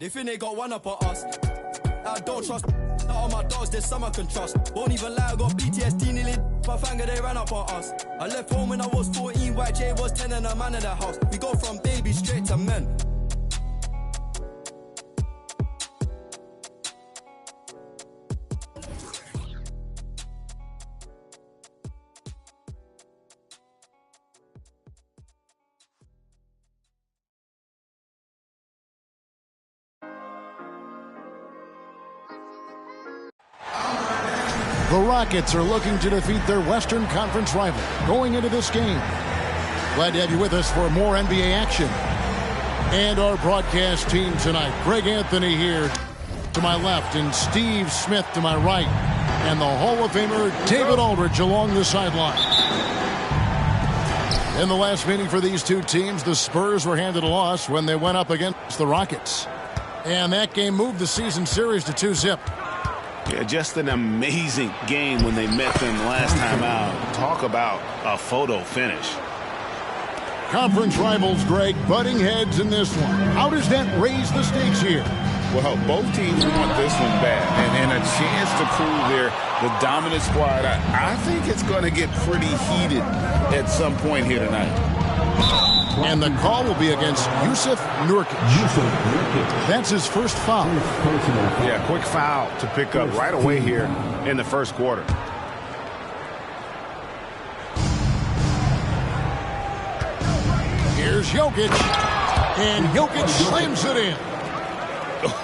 They think they got one up on us. I don't trust none of my dogs, there's some I can trust. Won't even lie, I got PTSD nearly. My fanga, they ran up on us. I left home when I was 14, White J was 10 and a man in the house. We go from babies straight to men. The Rockets are looking to defeat their Western Conference rival going into this game. Glad to have you with us for more NBA action. And our broadcast team tonight. Greg Anthony here to my left and Steve Smith to my right. And the Hall of Famer David Aldridge along the sideline. In the last meeting for these two teams, the Spurs were handed a loss when they went up against the Rockets. And that game moved the season series to 2-0. Yeah, just an amazing game when they met them last time out. Talk about a photo finish. Conference rivals, Greg, butting heads in this one. How does that raise the stakes here? Well, both teams want this one bad, and a chance to prove they're the dominant squad. I think it's going to get pretty heated at some point here tonight. And the call will be against Jusuf Nurkic. That's his first foul. Yeah, quick foul to pick up right away here in the first quarter. Here's Jokic. And Jokic slams it in.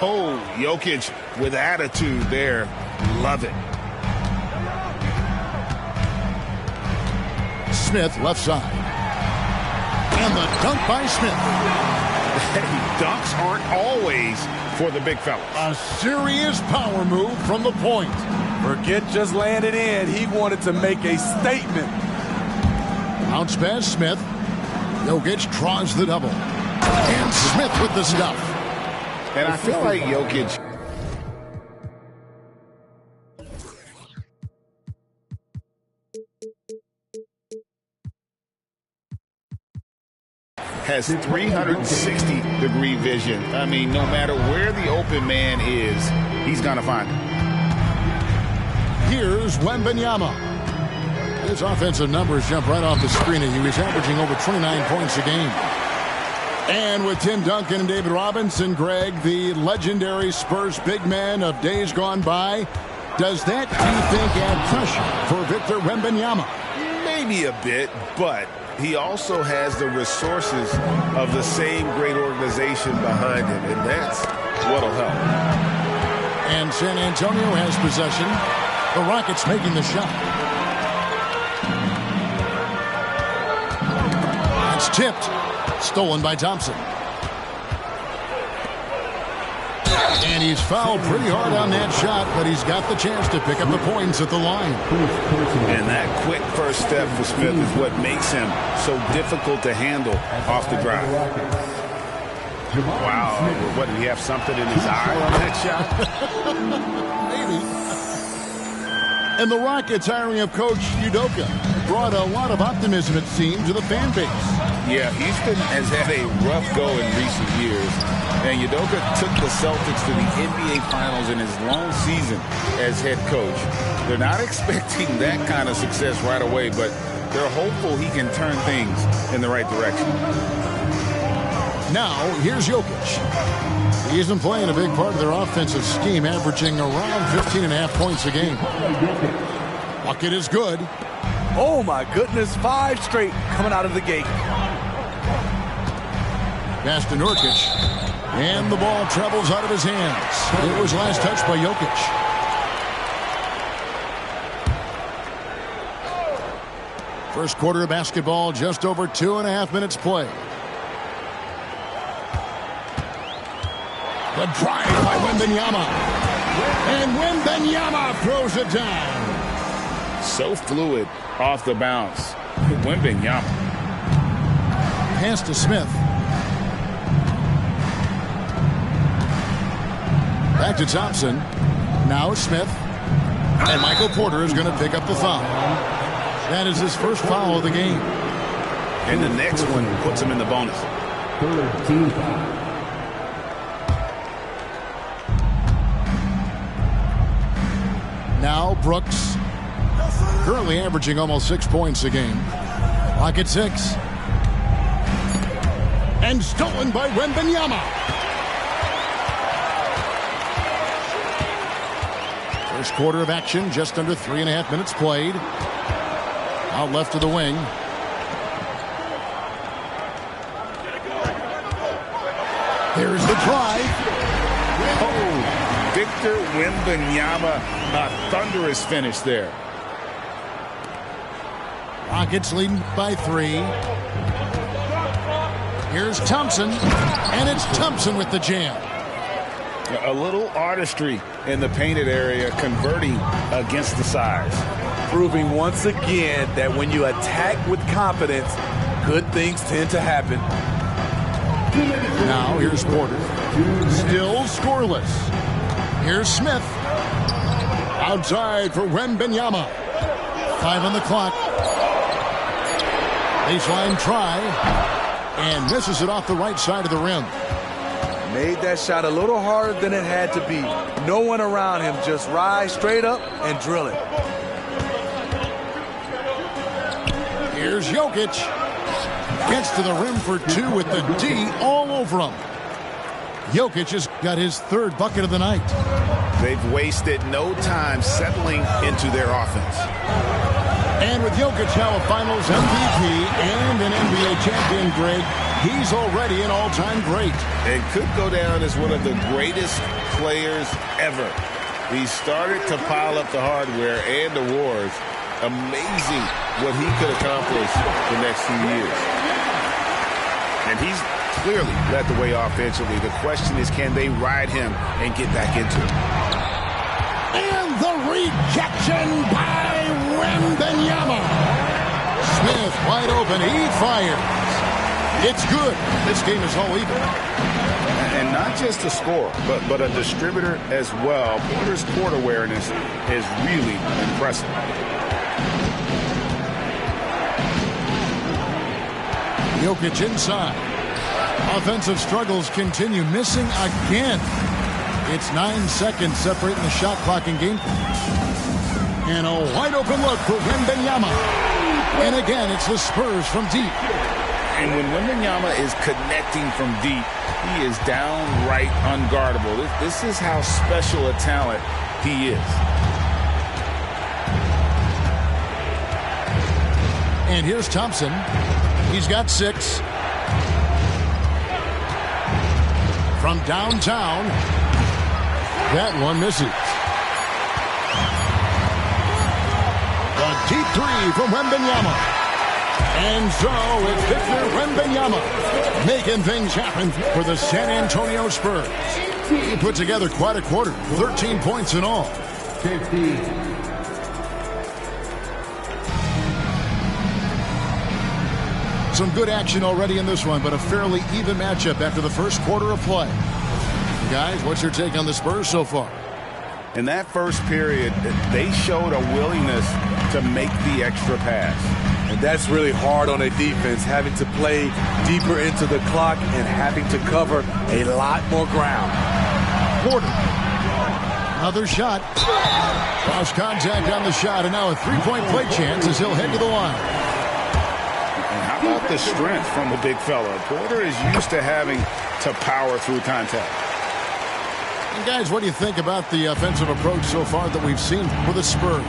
Oh, Jokic with attitude there. Love it. Smith left side. And the dunk by Smith. Hey, dunks aren't always for the big fellas. A serious power move from the point. Forget just laying it in. He wanted to make a statement. Bounce pass Smith. Jokic draws the double. And Smith with the stuff. And I feel like Jokic has 360-degree vision. I mean, no matter where the open man is, he's going to find him. Here's Wembanyama. His offensive numbers jump right off the screen at you. He's averaging over 29 points a game. And with Tim Duncan and David Robinson, Greg, the legendary Spurs big man of days gone by, does that, do you think, add pressure for Victor Wembanyama? Maybe a bit, but he also has the resources of the same great organization behind him, and that's what'll help. And San Antonio has possession. The Rockets making the shot. It's tipped. Stolen by Thompson. And he's fouled pretty hard on that shot, but he's got the chance to pick up the points at the line. And that quick first step for Smith is what makes him so difficult to handle off the drive. Wow. What, did he have something in his eye on that shot? Maybe. And the Rockets hiring of Coach Udoka brought a lot of optimism, it seemed, to the fan base. Yeah, Houston has had a rough go in recent years. And Udoka took the Celtics to the NBA Finals in his long season as head coach. They're not expecting that kind of success right away, but they're hopeful he can turn things in the right direction. Now, here's Jokic. He isn't playing a big part of their offensive scheme, averaging around 15.5 points a game. Bucket is good. Oh, my goodness. 5 straight coming out of the gate. Pass to Nurkic. And the ball travels out of his hands. It was last touched by Jokic. First quarter of basketball, just over 2.5 minutes play. The drive by Wembanyama. And Wembanyama throws it down. So fluid off the bounce. Wembanyama. Pass to Smith. Back to Thompson. Now Smith. And Michael Porter is going to pick up the foul. That is his first foul of the game. And the next one puts him in the bonus. Now Brooks, currently averaging almost 6 points a game. Clock at 6. And stolen by Wembanyama. First quarter of action, just under 3.5 minutes played. Out left of the wing. Here's the drive. Oh, Victor Wembanyama, a thunderous finish there. Rockets leading by 3. Here's Thompson, and it's Thompson with the jam. A little artistry in the painted area, converting against the size. Proving once again that when you attack with confidence, good things tend to happen. Now here's Porter. Still scoreless. Here's Smith. Outside for Wembanyama. 5 on the clock. Baseline try. And misses it off the right side of the rim. Made that shot a little harder than it had to be. No one around him. Just rise straight up and drill it. Here's Jokic. Gets to the rim for 2 with the D all over him. Jokic has got his 3rd bucket of the night. They've wasted no time settling into their offense. And with Jokic now a Finals MVP and an NBA champion, Greg, he's already an all-time great. And could go down as one of the greatest players ever. He started to pile up the hardware and awards. Amazing what he could accomplish the next few years. And he's clearly led the way offensively. The question is, can they ride him and get back into it? And the rejection by Wembanyama. Smith wide open. He fires. It's good. This game is all even. And not just a scorer, but a distributor as well. Porter's court awareness is really impressive. Jokic inside. Offensive struggles continue. Missing again. It's 9 seconds separating the shot clock and game. And a wide open look for Wembanyama. And again, it's the Spurs from deep. And when Wembanyama is connecting from deep, he is downright unguardable. This is how special a talent he is. And here's Thompson. He's got 6. From downtown. That one misses. The deep 3 from Wembanyama. And so it's Victor Wembanyama making things happen for the San Antonio Spurs. He put together quite a quarter. 13 points in all. 50. Some good action already in this one, but a fairly even matchup after the first quarter of play. Guys, what's your take on the Spurs so far? In that first period, they showed a willingness to make the extra pass. And that's really hard on a defense, having to play deeper into the clock and having to cover a lot more ground. Porter. Another shot. Cross contact on the shot, and now a 3-point play chance as he'll head to the line. How about the strength from the big fella? Porter is used to having to power through contact. And guys, what do you think about the offensive approach so far that we've seen for the Spurs?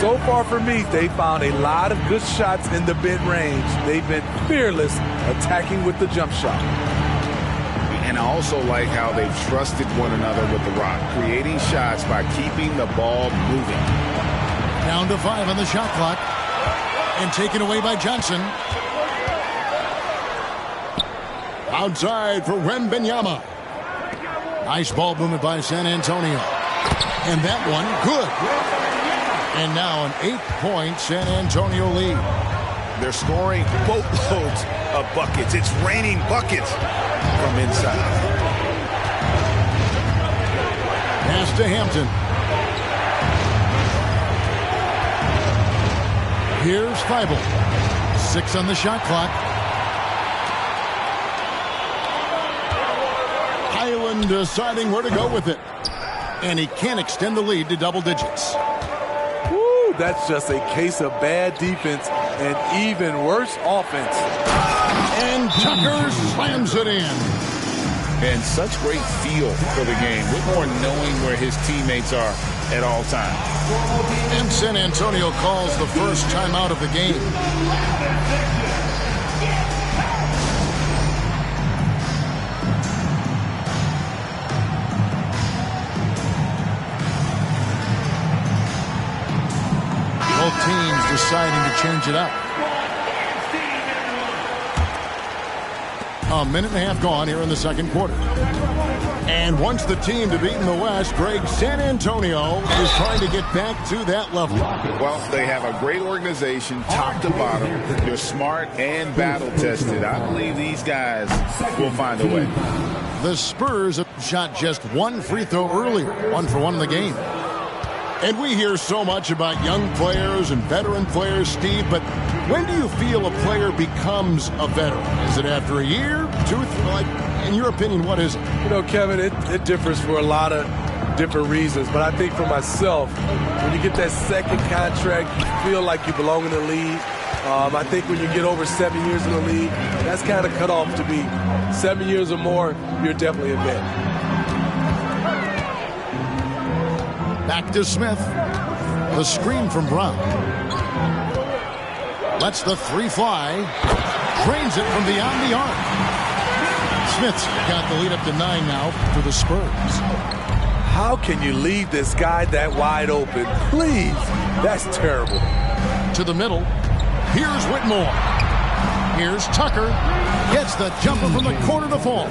So far for me, they found a lot of good shots in the mid-range. They've been fearless attacking with the jump shot. And I also like how they've trusted one another with the rock, creating shots by keeping the ball moving. Down to 5 on the shot clock. And taken away by Johnson. Outside for Wembanyama. Nice ball movement by San Antonio. And that one, good. And now an 8-point San Antonio lead. They're scoring boatloads of buckets. It's raining buckets from inside. Pass to Hampton. Here's Feibel. 6 on the shot clock. Island deciding where to go with it. And he can't extend the lead to double digits. Woo, that's just a case of bad defense and even worse offense. And Tucker slams it in. And such great feel for the game. Whitmore knowing where his teammates are at all times. And San Antonio calls the first timeout of the game. Both teams deciding to change it up. A minute and a half gone here in the second quarter. And once the team to beat in the West, Greg, San Antonio is trying to get back to that level. Well, they have a great organization, top to bottom. They're smart and battle-tested. I believe these guys will find a way. The Spurs have shot just one free throw earlier, 1-for-1 in the game. And we hear so much about young players and veteran players, Steve, but when do you feel a player becomes a veteran? Is it after a year, 2, 3? Like, in your opinion, what is it? You know, Kevin, it differs for a lot of different reasons. But I think for myself, when you get that second contract, you feel like you belong in the league. I think when you get over 7 years in the league, that's kind of cut off to be 7 years or more, you're definitely a vet. Back to Smith. The screen from Brown. Lets the three fly. Drains it from beyond the arc. Smith's got the lead up to 9 now for the Spurs. How can you leave this guy that wide open? Please. That's terrible. To the middle. Here's Whitmore. Here's Tucker. Gets the jumper from the corner to fall.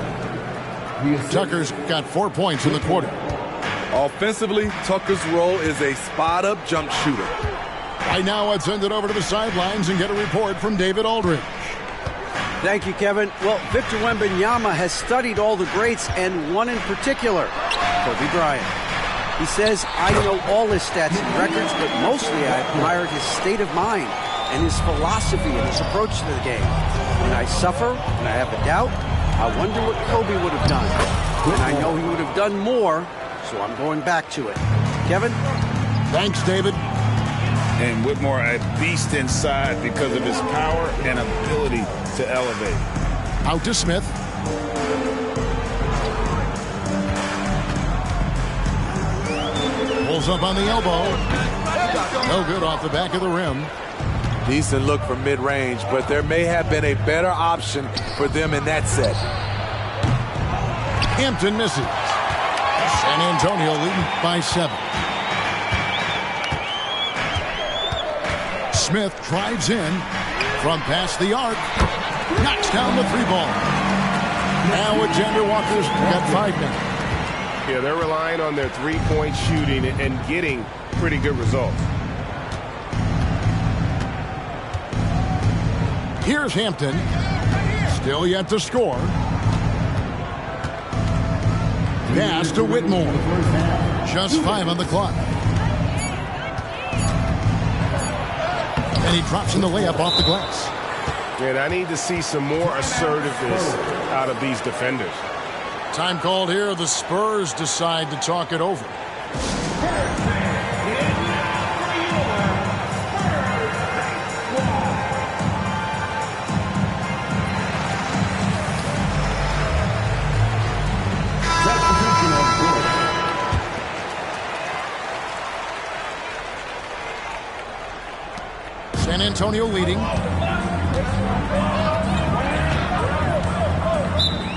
Tucker's got 4 points in the quarter. Offensively, Tucker's role is a spot-up jump shooter. Right now, let's send it over to the sidelines and get a report from David Aldridge. Thank you, Kevin. Well, Victor Wembanyama has studied all the greats and one in particular, Kobe Bryant. He says, I know all his stats and records, but mostly I admired his state of mind and his philosophy and his approach to the game. When I suffer, when I have a doubt, I wonder what Kobe would have done. And I know he would have done more, so I'm going back to it. Kevin? Thanks, David. And Whitmore, a beast inside because of his power and ability to elevate. Out to Smith. Pulls up on the elbow. No good off the back of the rim. Decent look from mid-range, but there may have been a better option for them in that set. Hampton misses. San Antonio leading by 7. Smith drives in from past the arc. Knocks down the 3-ball. Now Alexander Walker's got 5 now. Yeah, they're relying on their three-point shooting and getting pretty good results. Here's Hampton. Still yet to score. Pass to Whitmore. Just 5 on the clock. And he drops in the layup off the glass. And I need to see some more assertiveness out of these defenders. Time called here. The Spurs decide to talk it over. San Antonio leading.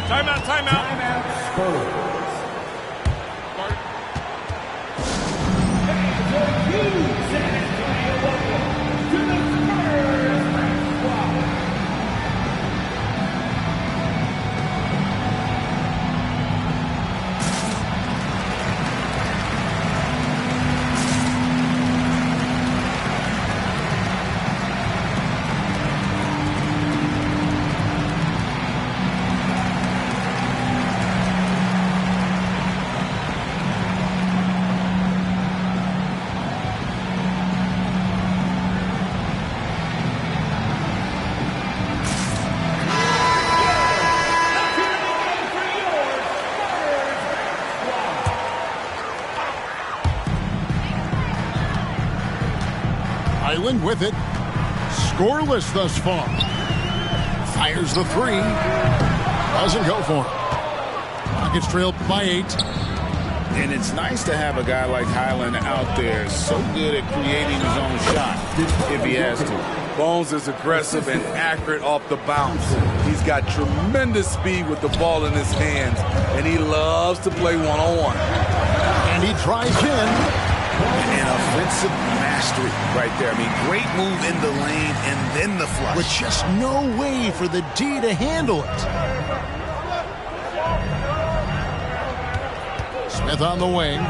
Timeout, timeout. Highland with it. Scoreless thus far. Fires the three. Doesn't go for it. Rockets trail by 8. And it's nice to have a guy like Highland out there, so good at creating his own shot if he has to. Bones is aggressive and accurate off the bounce. He's got tremendous speed with the ball in his hands, and he loves to play one-on-one. And he drives in. And offensive mastery right there. I mean, great move in the lane and then the flush. With just no way for the D to handle it. Smith on the wing.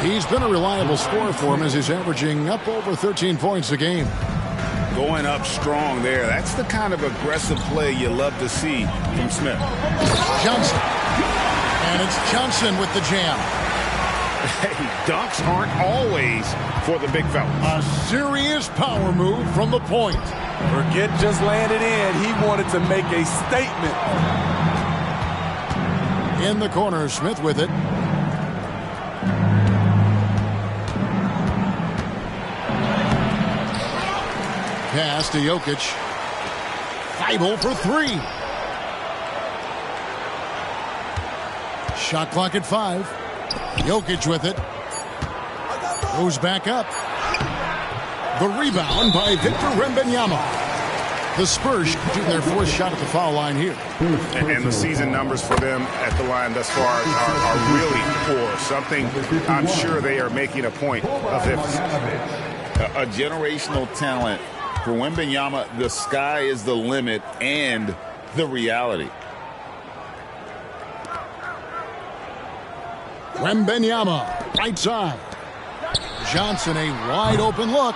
He's been a reliable scorer for him as he's averaging up over 13 points a game. Going up strong there. That's the kind of aggressive play you love to see from Smith. Johnson. And it's Johnson with the jam. Hey, dunks aren't always for the big fella. A serious power move from the point. Forget just landed in. He wanted to make a statement. In the corner, Smith with it. Pass to Jokic. Thibault for 3. Shot clock at 5. Jokic with it. Goes back up. The rebound by Victor Wembanyama. The Spurs shooting their 4th shot at the foul line here. And the season numbers for them at the line thus far are really poor. Something I'm sure they are making a point of emphasis. A generational talent. For Wembanyama, the sky is the limit and the reality. Wembanyama, right side. Johnson, a wide open look.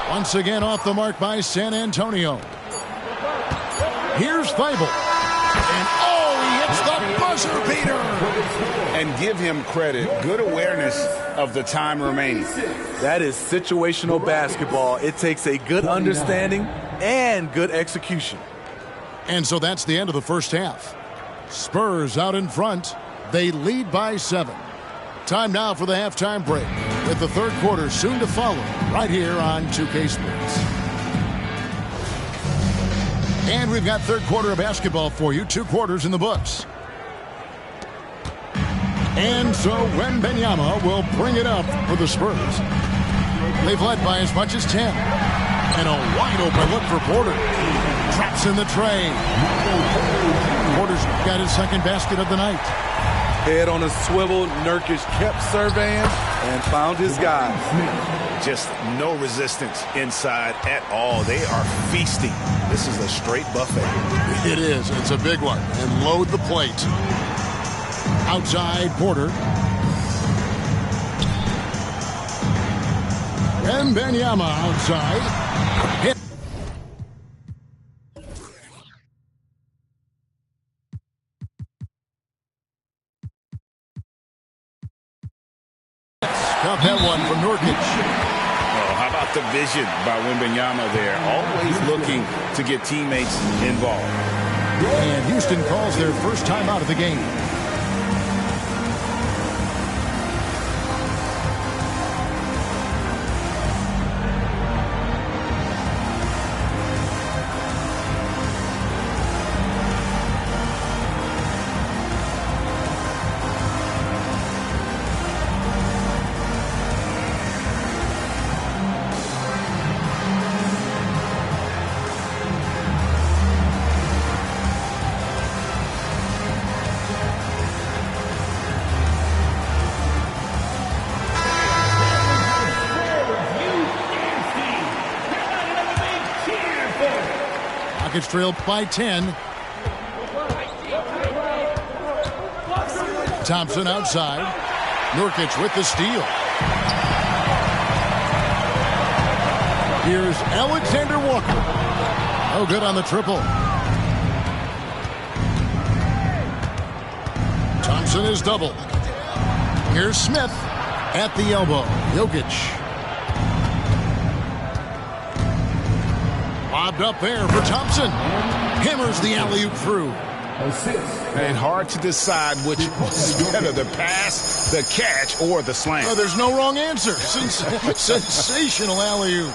Once again off the mark by San Antonio. Here's Thibault. And he hits the buzzer beater. And give him credit. Good awareness of the time remaining. That is situational basketball. It takes a good understanding and good execution. And so that's the end of the first half. Spurs out in front. They lead by 7. Time now for the halftime break, with the third quarter soon to follow right here on 2K Sports. And we've got third quarter of basketball for you, 2 quarters in the books. And so Wembanyama will bring it up for the Spurs. They've led by as much as 10. And a wide open look for Porter. Traps in the tray. Porter's got his second basket of the night. Head on a swivel, Nurkic kept surveying and found his guy. Just no resistance inside at all. They are feasting. This is a straight buffet. It is. It's a big one. And load the plate. Outside, Porter. Wembanyama outside. Hit. Got that one from Nurkic. Oh, how about the vision by Wembanyama there? Always looking to get teammates involved. And Houston calls their first time out of the game. Rockets trail by 10. Thompson outside. Nurkic with the steal. Here's Alexander Walker. No good on the triple. Thompson is doubled. Here's Smith at the elbow. Jokic. Lobbed up there for Thompson. Hammers the alley-oop through. And hard to decide which was better, the pass, the catch, or the slam. Oh, there's no wrong answer. Sensational alley-oop.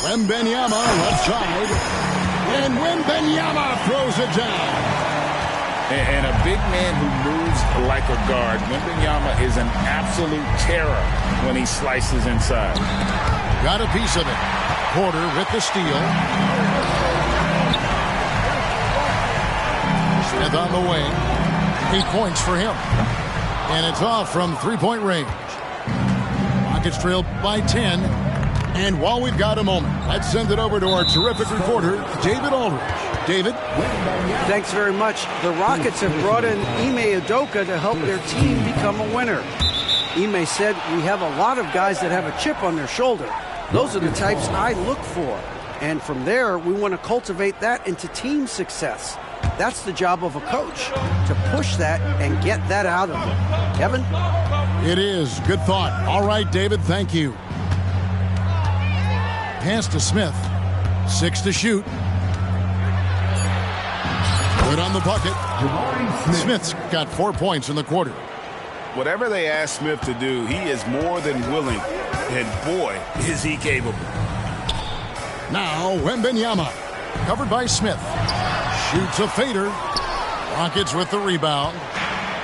Wembanyama left side. And Wembanyama throws it down. And a big man who moves like a guard. Wembanyama is an absolute terror when he slices inside. Got a piece of it. Porter with the steal. Smith on the wing. 8 points for him. And it's off from three-point range. Rockets trailed by 10. And while we've got a moment, let's send it over to our terrific reporter, David Aldridge. David? Thanks very much. The Rockets have brought in Ime Udoka to help their team become a winner. Ime said, "We have a lot of guys that have a chip on their shoulder. Those are the types I look for. And from there, we want to cultivate that into team success. That's the job of a coach, to push that and get that out of them." Kevin? It is. Good thought. All right, David, thank you. Pass to Smith. 6 to shoot. Good on the bucket. Smith's got 4 points in the quarter. Whatever they ask Smith to do, he is more than willing. And boy, is he capable. Now, Wembanyama. Covered by Smith. Shoots a fader. Rockets with the rebound.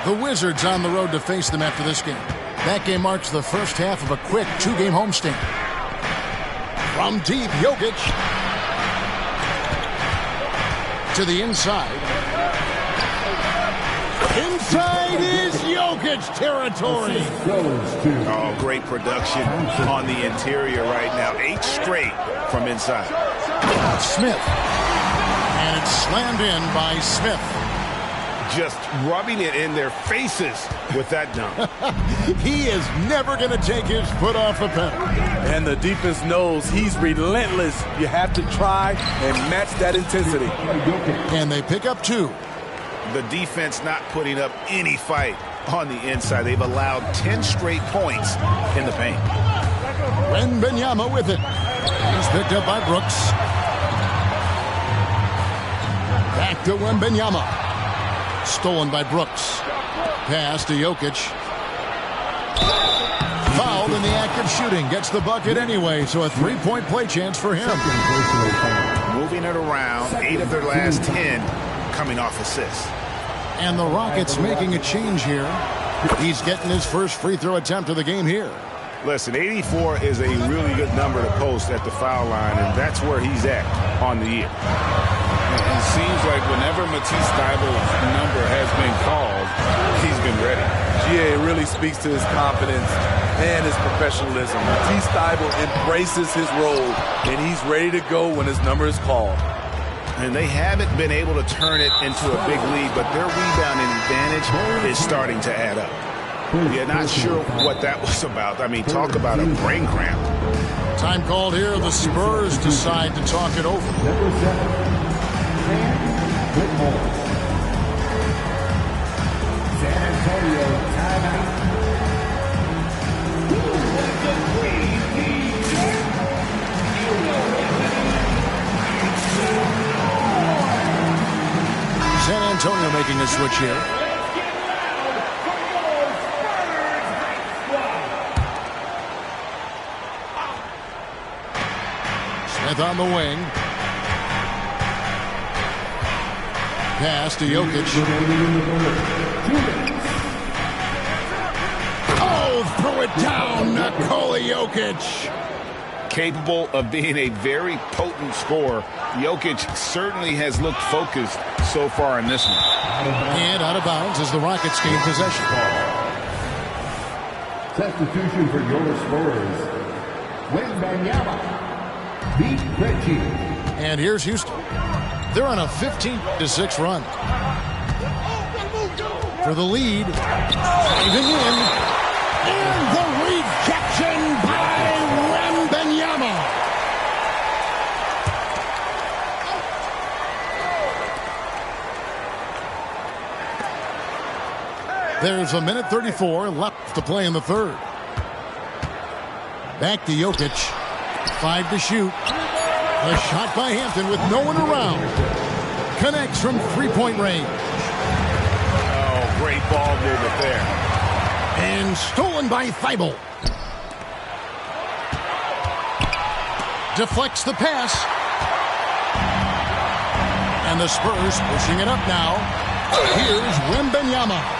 The Wizards on the road to face them after this game. That game marks the first half of a quick 2-game homestand. From deep, Jokic. To the inside. Inside is Jokic territory. Oh, great production on the interior right now. 8 straight from inside. Smith. And it's slammed in by Smith. Just rubbing it in their faces with that dunk. He is never going to take his foot off the pedal. And the defense knows he's relentless. You have to try and match that intensity. And they pick up 2. The defense not putting up any fight on the inside. They've allowed 10 straight points in the paint. Wembanyama with it. He's picked up by Brooks. Back to Wembanyama. Stolen by Brooks. Pass to Jokic. Fouled in the act of shooting. Gets the bucket anyway, so a 3-point play chance for him. Moving it around. 8 of their last 10 coming off assists. And the Rockets making a change here. He's getting his first free throw attempt of the game here. Listen, 84 is a really good number to post at the foul line, and that's where he's at on the year. It seems like whenever Matisse Thybulle's number has been called, he's been ready. GA really speaks to his confidence and his professionalism. Matisse Thybulle embraces his role, and he's ready to go when his number is called. And they haven't been able to turn it into a big lead, but their rebounding advantage is starting to add up. You're not sure what that was about. I mean, talk about a brain cramp. Time called here. The Spurs decide to talk it over. San Antonio timeout. San Antonio making a switch here. Smith on the wing. Pass to Jokic. Oh, throw it down, Nikola Jokic. Capable of being a very potent scorer, Jokic certainly has looked focused so far in this one. And out of bounds as the Rockets gain possession. Substitution for your Spurs. Wembanyama. Beat Reggie. And here's Houston. They're on a 15-6 run. For the lead. Driving in. And the rejection by Wembanyama. There's a minute 34 left to play in the third. Back to Jokic. 5 to shoot. A shot by Hampton with no one around. Connects from three-point range. Oh, great ball movement there. And stolen by Thibault. Deflects the pass. And the Spurs pushing it up now. Here's Wembanyama.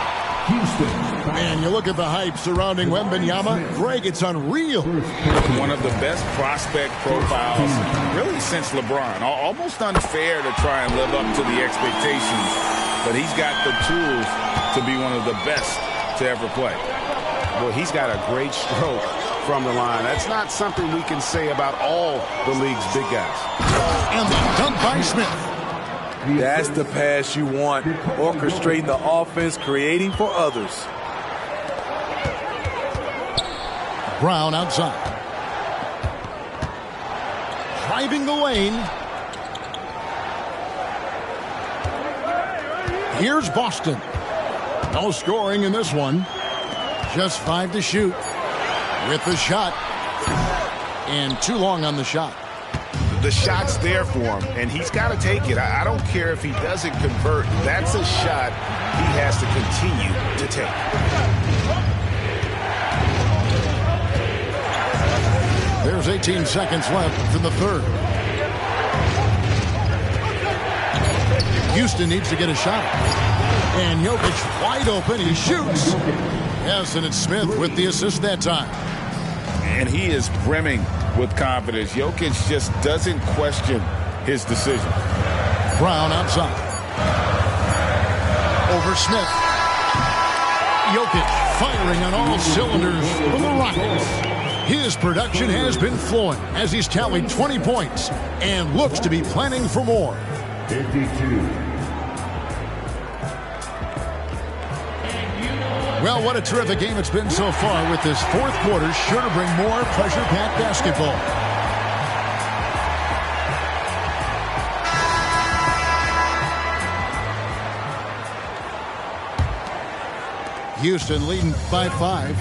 Man, you look at the hype surrounding Wembanyama. Greg, it's unreal. One of the best prospect profiles really since LeBron. Almost unfair to try and live up to the expectations, but he's got the tools to be one of the best to ever play. Well, he's got a great stroke from the line. That's not something we can say about all the league's big guys. And the dunk by Smith. That's the pass you want. Orchestrating the offense, creating for others. Brown outside. Driving the lane. Here's Boston. No scoring in this one. Just 5 to shoot. With the shot. And too long on the shot. The shot's there for him, and he's got to take it. I don't care if he doesn't convert. That's a shot he has to continue to take. There's 18 seconds left in the third. Houston needs to get a shot. And Jokic wide open. He shoots. Yes, and it's Smith with the assist that time. And he is brimming with confidence. Jokic just doesn't question his decision. Brown outside. Over Smith. Jokic firing on all cylinders for the Rockets. His production has been flowing as he's tallied 20 points and looks to be planning for more. 52. Well, what a terrific game it's been so far, with this fourth quarter sure to bring more pressure-packed basketball. Houston leading by 5.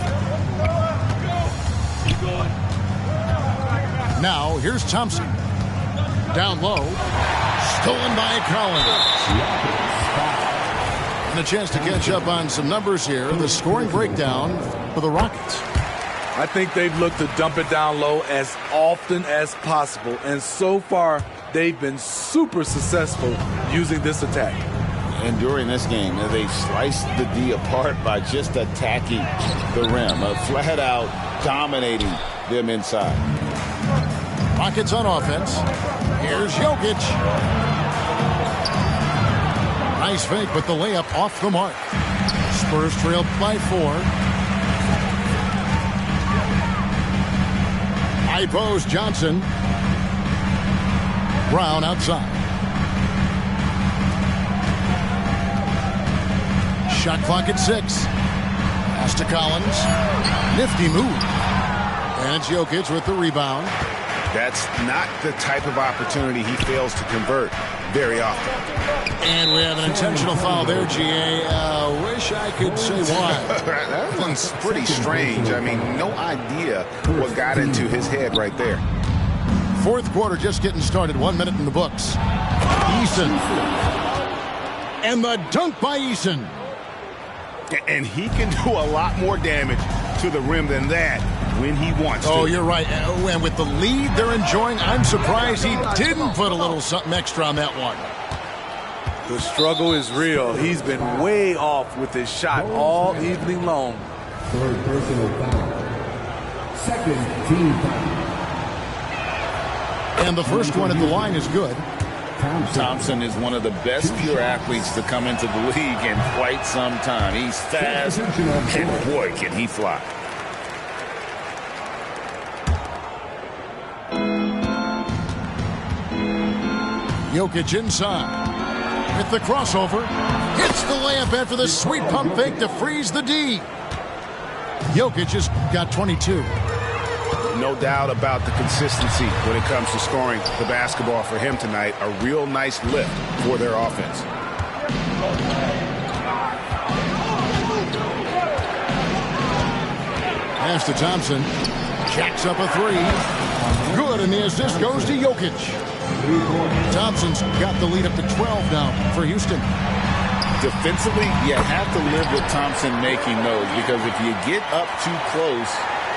Now, here's Thompson. Down low. Stolen by Collins. And a chance to catch up on some numbers here. The scoring breakdown for the Rockets. I think they've looked to dump it down low as often as possible. And so far, they've been super successful using this attack. And during this game, they sliced the D apart by just attacking the rim. Flat out dominating them inside. Rockets on offense. Here's Jokic. Nice fake, but the layup off the mark. Spurs trailed by 4. High post, Johnson. Brown outside. Shot clock at 6. Pass to Collins. Nifty move. And it's Jokic with the rebound. That's not the type of opportunity he fails to convert very often. And we have an intentional foul there, GA. Wish I could say why. That one's pretty strange. I mean, no idea what got into his head right there. Fourth quarter just getting started. 1 minute in the books. Eason. And the dunk by Eason. And he can do a lot more damage to the rim than that when he wants to. Oh, you're right. And with the lead they're enjoying, I'm surprised he didn't put a little something extra on that one. The struggle is real. He's been way off with his shot all evening long. Third personal foul. Second team foul. And the first one at the line is good. Thompson is one of the best pure athletes to come into the league in quite some time. He's fast, and boy, can he fly. Jokic inside. With the crossover. Hits the layup after the sweet pump fake to freeze the D. Jokic has got 22. No doubt about the consistency when it comes to scoring the basketball for him tonight. A real nice lift for their offense. Pass to Thompson. Jacks up a 3. Good, and the assist goes to Jokic. Thompson's got the lead up to 12 now for Houston. Defensively, you have to live with Thompson making those, because if you get up too close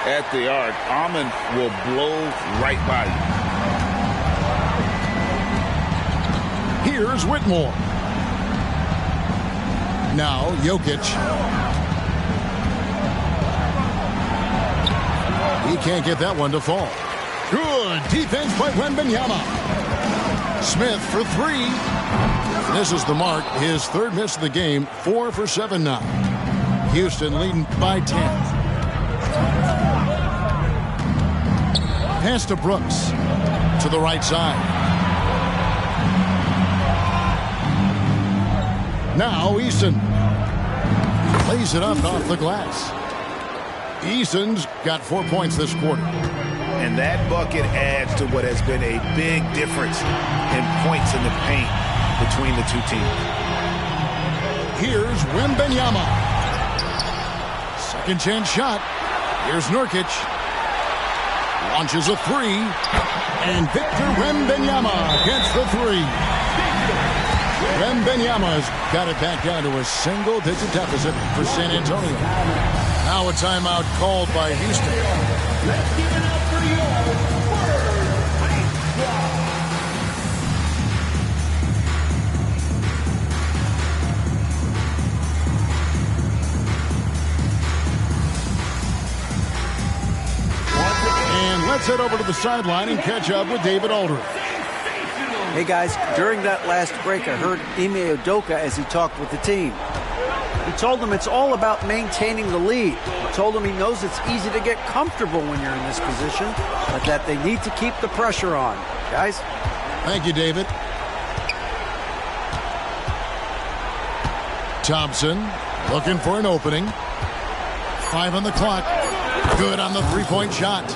at the arc, Amon will blow right by you. Here's Whitmore. Now Jokic. He can't get that one to fall. Good defense by Wembanyama. Smith for three. Misses the mark. His third miss of the game. 4 for 7 now. Houston leading by 10. Pass to Brooks. To the right side. Now Eason. Lays it up off the glass. Eason's got 4 points this quarter. And that bucket adds to what has been a big difference in points in the paint between the two teams. Here's Wembanyama. Second chance shot. Here's Nurkic. Launches a three. And Victor Wembanyama gets the three. Wembanyama's got it back down to a single-digit deficit for San Antonio. Now a timeout called by Houston. Let's give it up for your first ice And let's head over to the sideline and catch up with David Aldridge. Hey guys, during that last break, I heard Ime Udoka as he talked with the team. He told them it's all about maintaining the lead. He told them he knows it's easy to get comfortable when you're in this position, but that they need to keep the pressure on. Guys? Thank you, David. Thompson looking for an opening. 5 on the clock. Good on the three-point shot.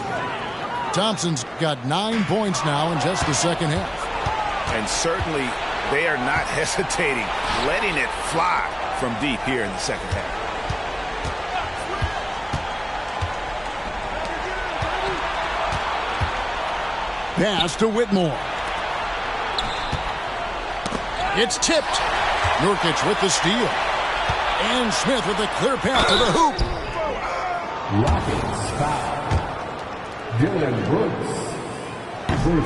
Thompson's got 9 points now in just the second half. And certainly they are not hesitating, letting it fly from deep here in the second half. Pass to Whitmore. It's tipped. Nurkic with the steal. And Smith with a clear path to the hoop. Rockets foul. Dylan Brooks.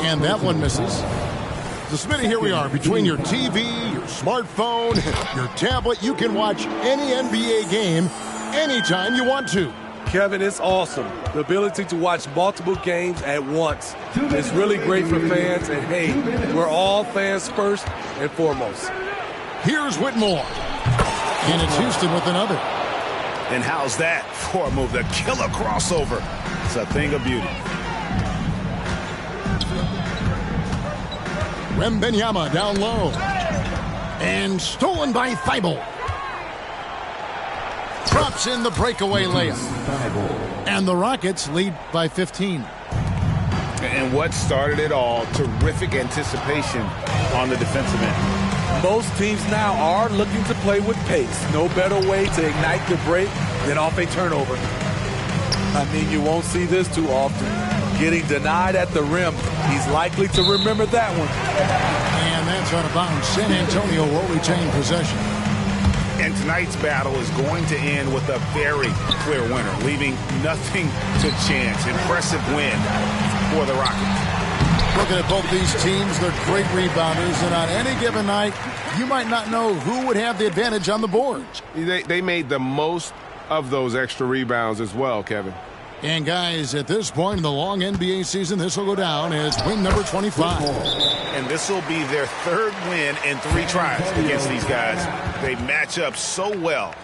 And that one misses. So, Smitty, here we are. Between your TV, your smartphone, your tablet, you can watch any NBA game anytime you want to. Kevin, it's awesome. The ability to watch multiple games at once. It's really great for fans, and hey, we're all fans first and foremost. Here's Whitmore. And it's Houston with another. And how's that for a move? The killer crossover. It's a thing of beauty. Wembanyama down low. And stolen by Thibault. Drops in the breakaway layup. And the Rockets lead by 15. And what started it all, terrific anticipation on the defensive end. Most teams now are looking to play with pace. No better way to ignite the break than off a turnover. I mean, you won't see this too often. Getting denied at the rim. He's likely to remember that one. And that's out of bounds. San Antonio will retain possession. And tonight's battle is going to end with a very clear winner, leaving nothing to chance. Impressive win for the Rockets. Looking at both these teams, they're great rebounders, and on any given night, you might not know who would have the advantage on the boards. They made the most of those extra rebounds as well, Kevin. And guys, at this point in the long NBA season, this will go down as win number 25. And this will be their third win in 3 tries against these guys. They match up so well.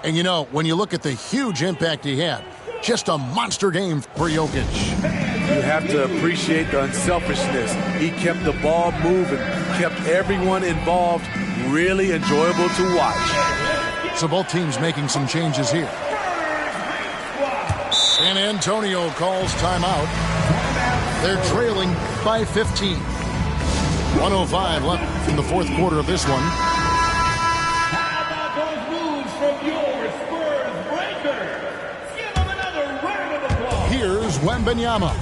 And you know, when you look at the huge impact he had, just a monster game for Jokic. You have to appreciate the unselfishness. He kept the ball moving, kept everyone involved, really enjoyable to watch. So both teams making some changes here. San Antonio calls timeout. They're trailing by 15. 1:05 left in the fourth quarter of this one. How about those moves from your Spurs breakers? Give them another round of applause. Here's Wembanyama.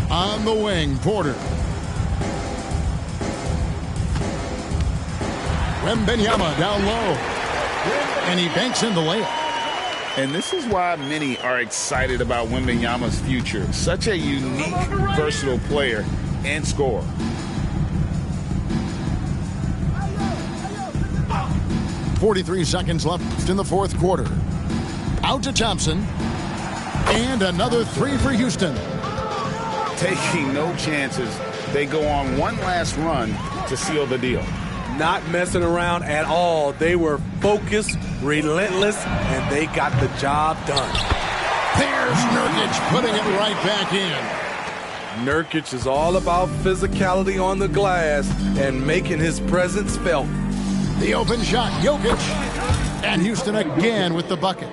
On the wing, Porter. Wembanyama down low. And he banks in the layup. And this is why many are excited about Wembanyama's future. Such a unique, versatile player and scorer. .43 seconds left in the fourth quarter. Out to Thompson. And another three for Houston. Taking no chances. They go on one last run to seal the deal. Not messing around at all. They were focused, relentless, and they got the job done. There's Nurkic putting it right back in. Nurkic is all about physicality on the glass and making his presence felt. The open shot, Jokic. And Houston again with the bucket.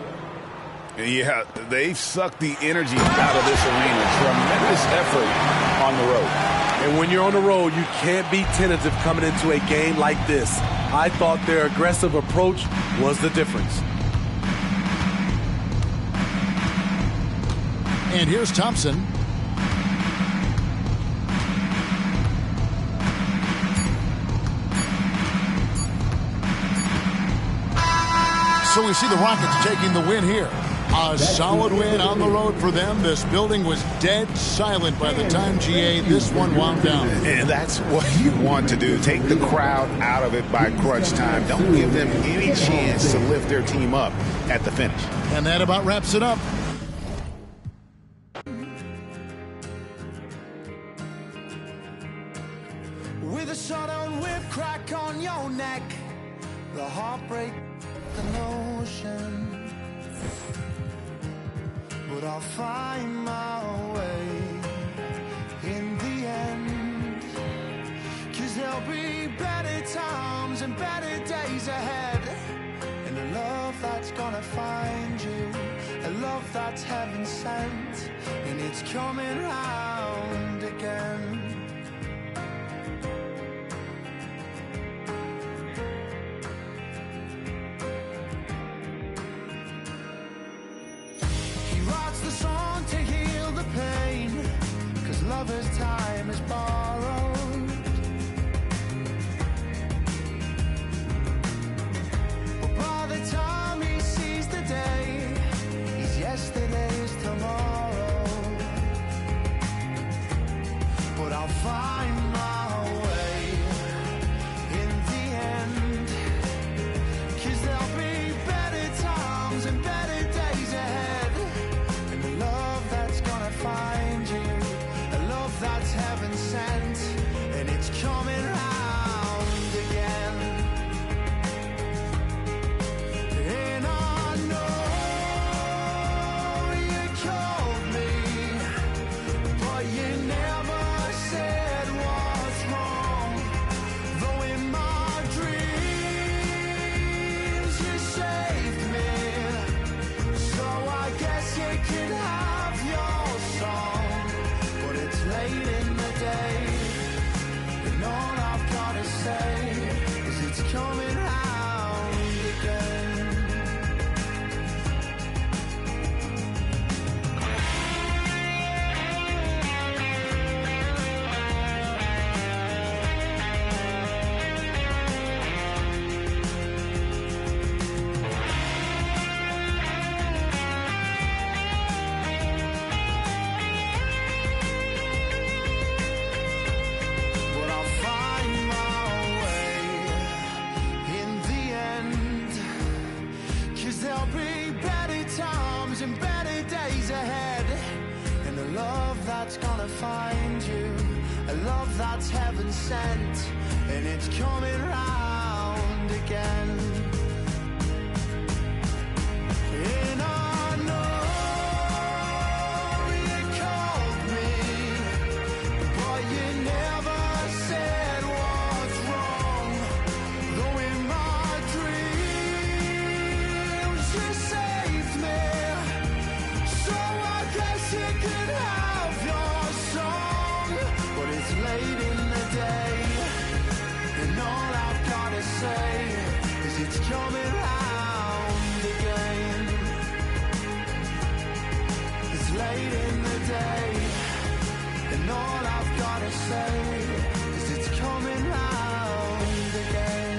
Yeah, they've sucked the energy out of this arena. Tremendous effort on the road. And when you're on the road, you can't be tentative coming into a game like this. I thought their aggressive approach was the difference. And here's Thompson. So we see the Rockets taking the win here. A solid win on the road for them. This building was dead silent by the time, GA, this one wound down. And that's what you want to do. Take the crowd out of it by crunch time. Don't give them any chance to lift their team up at the finish. And that about wraps it up. With a sudden whip crack on your neck, the heartbreak, the notion. But I'll find my way in the end. 'Cause there'll be better times and better days ahead. And a love that's gonna find you, a love that's heaven sent. And it's coming round again. The song to heal the pain, 'cause lover's time is borrowed. But by the time he sees the day, he's yesterday's tomorrow. But I'll find my way in the end, 'cause there'll be better times and better days ahead. Find you, a love that's heaven sent, and it's coming round again. And I know you called me, but you never said what's wrong. Though in my dreams you saved me, so I guess you can have your song, but it's late in the day, and all I've gotta say is it's coming round again. That's gonna find you, a love that's heaven sent, and it's coming round again. And I know you called me, but you never said what's wrong. Though in my dreams you saved me, so I guess you could have your song, but it's late in the day, and all I've gotta say is it's coming round again. It's late in the day, and all I've gotta say is it's coming round again.